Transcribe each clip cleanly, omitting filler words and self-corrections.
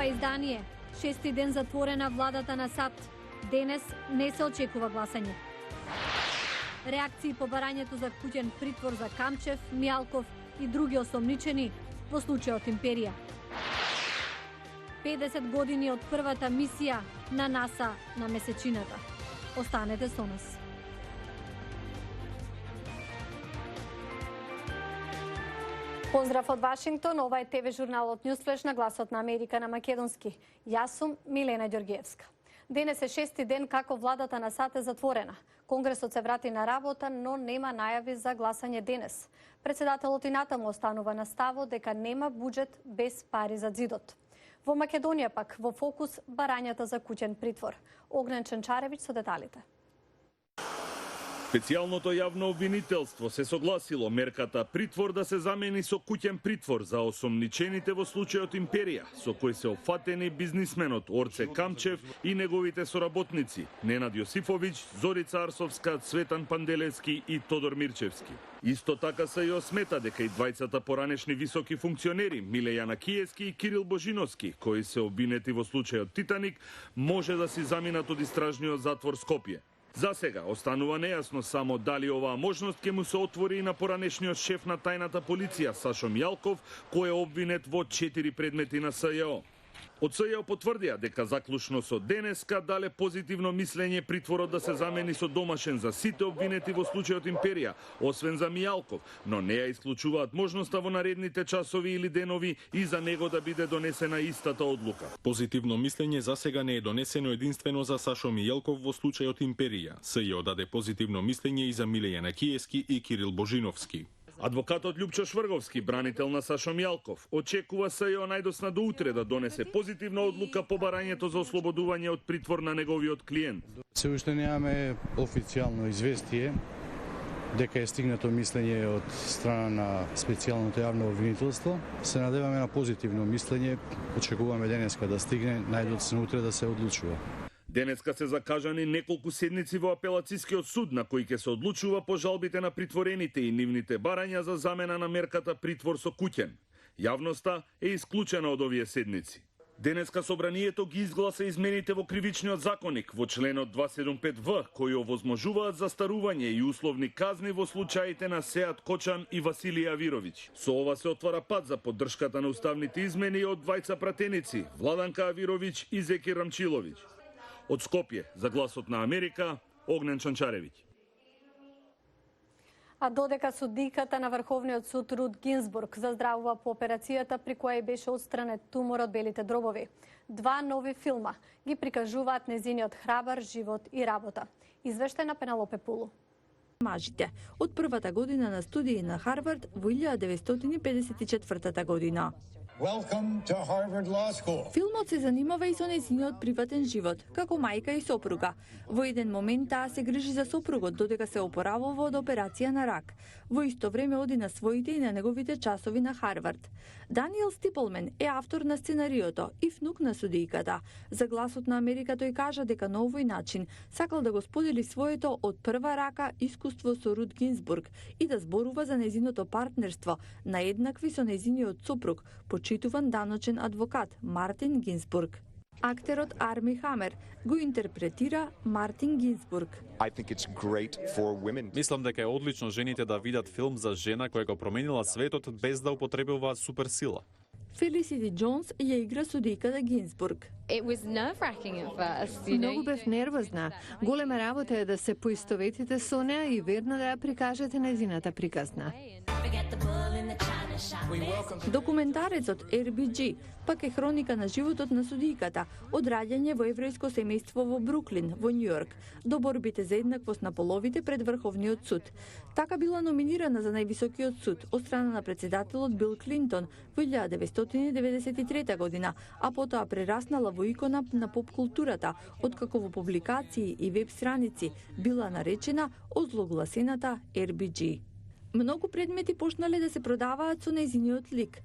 издание. 6-ти ден затворена владата на САД. Денес не се очекува гласање. Реакции по барањето за куќен притвор за Камчев, Мијалков и други осомничени во случајот Империја. 50 години од првата мисија на НАСА на месечината. Останете со нас. Поздрав од Вашингтон, ова е ТВ журналот Ньюсфлеш на гласот на Америка на македонски. Јас сум Милена Ѓоргиевска. Денес е 6-ти ден како владата на САД е затворена. Конгресот се врати на работа, но нема најави за гласање денес. Председателот и натаму останува на ставот дека нема буџет без пари за ѕидот. Во Македонија пак во фокус барањата за куќен притвор. Огнен Чанчаревиќ со деталите. Специјалното јавно обвинителство се согласило мерката притвор да се замени со куќен притвор за осомничените во случајот Империја, со кој се опфатени бизнисменот Орце Камчев и неговите соработници Ненад Јосифовиќ, Зорица Арсовска, Цветан Панделевски и Тодор Мирчевски. Исто така се ја смета дека и двајцата поранешни високи функционери Миле Јанакиевски и Кирил Божиновски, кои се обвинети во случајот Титаник, може да си заминат од истражниот затвор Скопје. За сега останува нејасно само дали оваа можност ќе му се отвори и на поранешниот шеф на тајната полиција Сашо Мијалков, кој е обвинет во 4 предмети на СЈО. Од СЈО потврдија дека заклучно со денеска дале позитивно мислење притворот да се замени со домашен за сите обвинети во случајот Империја, освен за Мијалков, но не ја исклучуваат можноста во наредните часови или денови и за него да биде донесена истата одлука. Позитивно мислење за сега не е донесено единствено за Сашо Мијалков во случајот Империја. СЈО даде позитивно мислење и за Миле Јанакиевски и Кирил Божиновски. Адвокатот Љупчо Шврговски, бранител на Сашо Мијалков, очекува СЈО најдосна до утре да донесе позитивна одлука по барањето за ослободување од притвор на неговиот клиент. Се уште немаме официјално известие дека е стигнато мислење од страна на специјалното јавно обвинителство. Се надеваме на позитивно мислење, очекуваме денеска да стигне, најдоцна утре да се одлучува. Денеска се закажани неколку седници во апелацискиот суд на кои ќе се одлучува по жалбите на притворените и нивните барања за замена на мерката притвор со куќен. Јавноста е исклучена од овие седници. Денеска собранието ги изгласа измените во кривичниот законник во членот 275В, кои овозможуваат застарување и условни казни во случаите на Сеат Кочан и Василија Авировиќ. Со ова се отвара пат за поддршката на уставните измени од двајца пратеници, Владанка Авировиќ и Зеки Рамчиловиќ. Од Скопје, за гласот на Америка, Огнен Чанчаревиќ. А додека судиката на Врховниот суд Рут Гинзбург заздравува по операцијата при која беше отстранет тумор од белите дробови. 2 нови филма ги прикажуваат незиниот храбар живот и работа. Извештај на Пенелопе Пулу. Мажите од првата година на студии на Харвард во 1954 година. Филмот се занимава и со нејзиниот приватен живот, како мајка и сопруга. Во еден момент таа се грижи за сопругот додека се опоравува од операција на рак. Во исто време оди на своите и на неговите часови на Харвард. Даниел Стиплмен е автор на сценариото и внук на судијката. За гласот на Америка тој кажа дека на овој начин сакал да го сподели своето од прва рака искуство со Рут Гинзбург и да зборува за нејзиното партнерство на еднакви со нејзиниот сопруг, почитуван даночен адвокат Мартин Гинзбург. Актерот Арми Хамер го интерпретира Мартин Гинзбург. Мислам дека е одлично жените да видат филм за жена која го променила светот без да употребува суперсила. Фелисити Джонс ја игра судијката Гинзбург. Многу бев нервозна. Голема работа е да се поистоветите со неа и верно да ја прикажете нејзината приказна. Документарецот RBG пак е хроника на животот на судијката од раѓање во еврејско семејство во Бруклин, во Њујорк, до борбите за еднаквост на половите пред Врховниот суд. Така била номинирана за највисокиот суд од страна на председателот Бил Клинтон во 1993 година, а потоа прераснала во икона на поп културата, откако во публикации и веб страници била наречена озлогласената RBG. Многу предмети почнале да се продаваат со нејзиниот лик.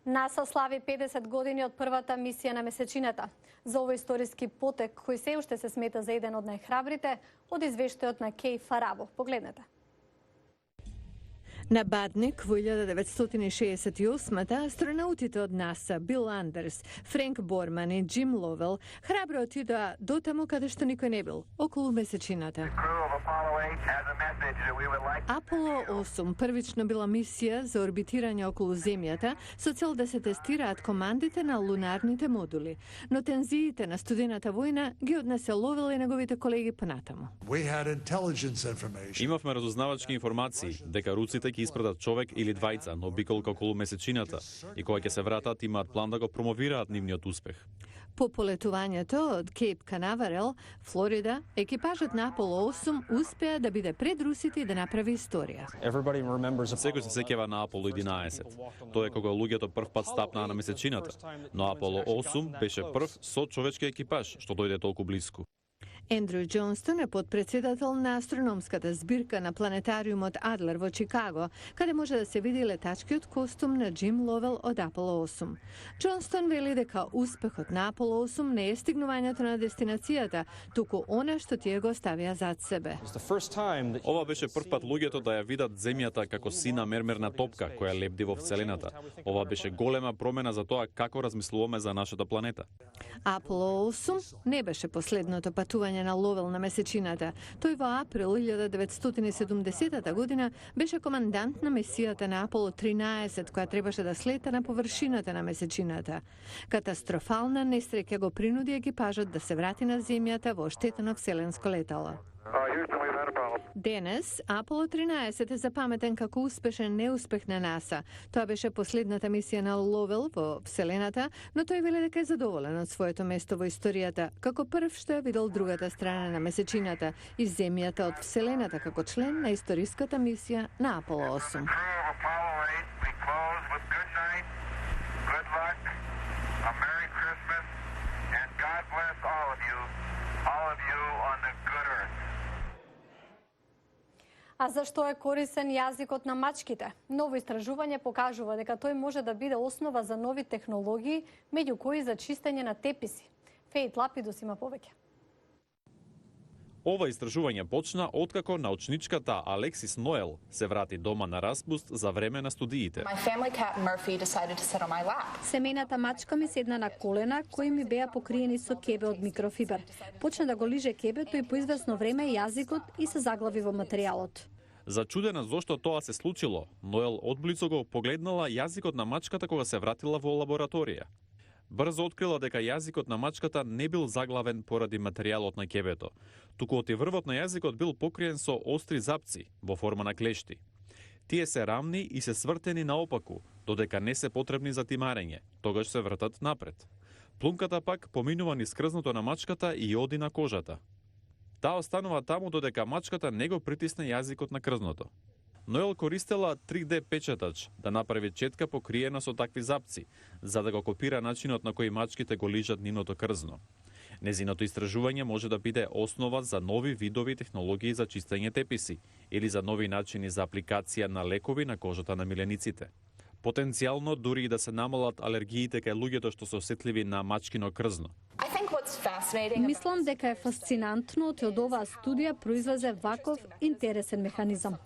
НАСА слави 50 години од првата мисија на месечината. За овој историски потек, кој се уште се смета за еден од најхрабрите, од извештајот на Кеј Фараво. Погледнете. На Бадник во 1968-та астронаутите од НАСА Бил Андерс, Френк Борман и Джим Ловел храбро отидоа дотаму каде што никој не бил, околу месечината. Аполо 8 првично била мисија за орбитирање околу Земјата со цел да се тестираат командите на лунарните модули, но тензиите на студената војна ги однесе Ловел и неговите колеги понатаму. Имавме разузнавачки информации дека руците ќе испратат човек или двајца на обиколка околу месечината и кога ќе се вратат имаат план да го промовираат нивниот успех. По полетувањето од Кейп Канаверал, Флорида, екипажот на Аполо 8 успеа да биде пред русите и да направи историја. Секој се сеќава на Аполо 11. Тоа е кога луѓето првпат стапнаа на месечината, но Аполо 8 беше прв со човечки екипаж што дојде толку блиску. Ендрю Џонстон е подпредседател на астрономската збирка на планетариумот Адлер во Чикаго, каде може да се види летачкиот костум на Джим Ловел од Аполо 8. Џонстон вели дека успехот на Аполо 8 не е стигнувањето на дестинацијата, туку она што тие го оставија зад себе. Ова беше првпат луѓето да ја видат земјата како сина мермерна топка која лебди во вселената. Ова беше голема промена за тоа како размислуваме за нашата планета. Аполо 8 не беше последното патување на Ловел на месечината. Тој во април 1970 година беше командант на мисијата на Аполо 13, која требаше да слета на површината на месечината. Катастрофална несреќа го принуди екипажот да се врати на Земјата во оштетено вселенско летало. Денес, Аполо 13 е запаметен како успешен неуспех на НАСА. Тоа беше последната мисија на Ловел во Вселената, но тој вели дека е задоволен од своето место во историјата, како прв што е видел другата страна на месечината и Земјата од Вселената како член на историската мисија на Аполо 8. А зашто е корисен јазикот на мачките? Ново истражување покажува дека тој може да биде основа за нови технологии, меѓу кои за чистење на теписи. Фејт Лапидус има повеќе. Ова истражување почна откако научничката Алексис Ноел се врати дома на распуст за време на студиите. Семејната мачка ми седна на колена, кои ми беа покриени со кебе од микрофибер. Почна да го лиже кебето и по извесно време јазикот и се заглави во материјалот. Зачудена зошто тоа се случило, Ноел одблицо го погледнала јазикот на мачката кога се вратила во лабораторија. Брзо открила дека јазикот на мачката не бил заглавен поради материјалот на кебето, туку отиврвот на јазикот бил покриен со остри запци во форма на клешти. Тие се рамни и се свртени наопаку, додека не се потребни за тимарење, тогаш се вртат напред. Плунката пак поминува низ крзното на мачката и оди на кожата. Таа останува таму додека мачката не го притисне јазикот на крзното. Ноел користела 3D печатач да направи четка покриена со такви запци, за да го копира начинот на кој мачките го лижат нивното крзно. Незиното истражување може да биде основа за нови видови технологии за чистење теписи или за нови начини за апликација на лекови на кожата на милениците. Потенцијално дури и да се намалат алергиите кај луѓето што се осетливи на мачкино крзно. Мислам дека е фасцинантно од оваа студија произлезе ваков интересен механизам.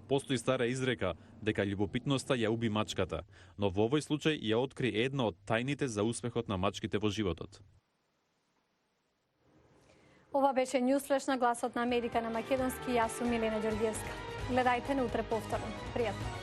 Постои стара изрека дека љубопитноста ја уби мачката, но во овој случај ја откри една од тајните за успехот на мачките во животот. Ова беше Ньюсфлеш на Гласот на Америка на македонски. Јас сум Милена Ѓорѓиевска. Гледајте на утре повторно. Пријатно.